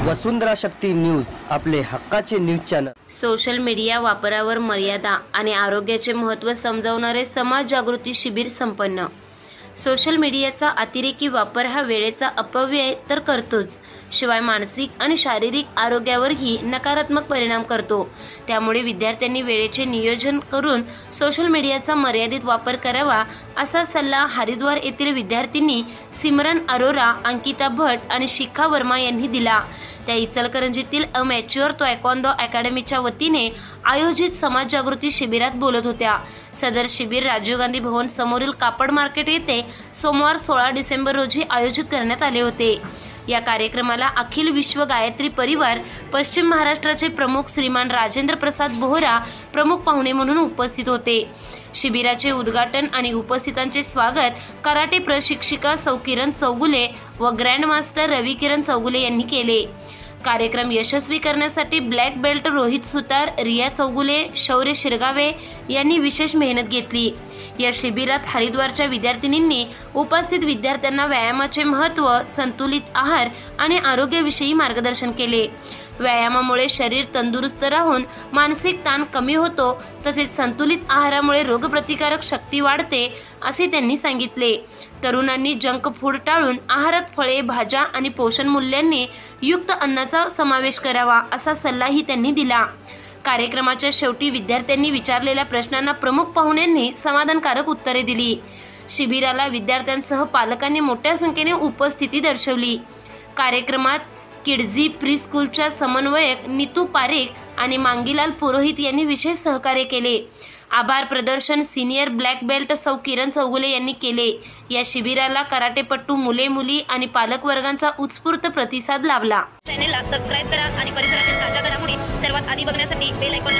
वसुंधरा शक्ती news, आपले हक्काचे news channel. Social media वापरावर मर्यादा आणि आरोग्याचे महत्त्व समजावणारे समाज जागृती शिबिर संपन्न। सोशल मीडियाचा अतिरेकी वापर हा वेळेचा अपव्यय तर करतोच, शिवाय मानसिक आणि शारीरिक आरोग्यावरही नकारात्मक परिणाम करतो। त्यामुळे विद्यार्थ्यांनी वेळेचे नियोजन करून सोशल मीडियाचा मर्यादित वापर करावा, असा सल्ला हरिद्वार येथील विद्यार्थिनी सिमरन अरोरा, अंकिता भट आणि शिखा वर्मा यांनी दिला। त्या इचलकरंजीतील अ मॅच्युअर तायक्वांदो अकॅडमीच्या वतीने आयोजित समाज जागृती शिबिरात बोलत होत्या। सदर शिबिर राजीव गांधी भवन समोरील कापड मार्केट येथे सोमवार 16 डिसेंबर रोजी आयोजित करण्यात आले होते। या कार्यक्रमाला अखिल विश्व गायत्री परिवार पश्चिम महाराष्ट्राचे प्रमुख श्रीमान राजेंद्र प्रसाद बोहरा प्रमुख पाहुणे म्हणून उपस्थित होते। शिबिराचे उद्घाटन आणि उपस्थितांचे स्वागत कराटे प्रशिक्षिका सौ किरण चौगुले व ग्रँड मास्टर रवी किरण चौगुले यांनी केले। कार्यक्रम यशस्वी करण्यासाठी ब्लॅक बेल्ट रोहित सुतार, रिया चौगुले, शौर्य शिरगावे यांनी विशेष मेहनत घेतली। या शिबिरात हरिद्वारच्या विद्यार्थिनींनी उपस्थित विद्यार्थ्यांना व्यायामाचे महत्त्व, संतुलित आहार आणि आरोग्याविषयी मार्गदर्शन केले। व्यायामामुळे शरीर तंदुरुस्त राहून मानसिक ताण कमी होतो, तसेच संतुलित आहारामुळे रोगप्रतिकारक शक्ती वाढते, असे त्यांनी सांगितले। तरुणांनी जंक फूड टाळून आहारात फळे, भाज्या आणि पोषण मूल्यांनी युक्त अन्नाचा समावेश करावा, असा सल्लाही त्यांनी दिला। कार्यक्रमाच्या शेवटी विद्यार्थ्यांनी विचारलेल्या प्रश्नांना प्रमुख पाहुण्यांनी समाधानकारक उत्तरे दिली। शिबिराला विद्यार्थ्यांसह पालकांनी मोठ्या संख्येने उपस्थिती दर्शवली। कार्यक्रमात किडझी प्री स्कूलच्या समन्वयक नीतू पारेख आणि मांगीलाल पुरोहित यांनी विशेष सहकार्य केले। आभार प्रदर्शन सिनियर ब्लॅक बेल्ट सौ किरण चौगुले यांनी केले। या शिबिराला कराटेपट्टू मुले, मुली आणि पालक वर्गांचा उत्स्फूर्त प्रतिसाद लाभला। चॅनेलला सबस्क्राइब करा आणि परिसरातील ताज्या घडामोडी सर्वात आधी बघण्यासाठी बेल आयकॉन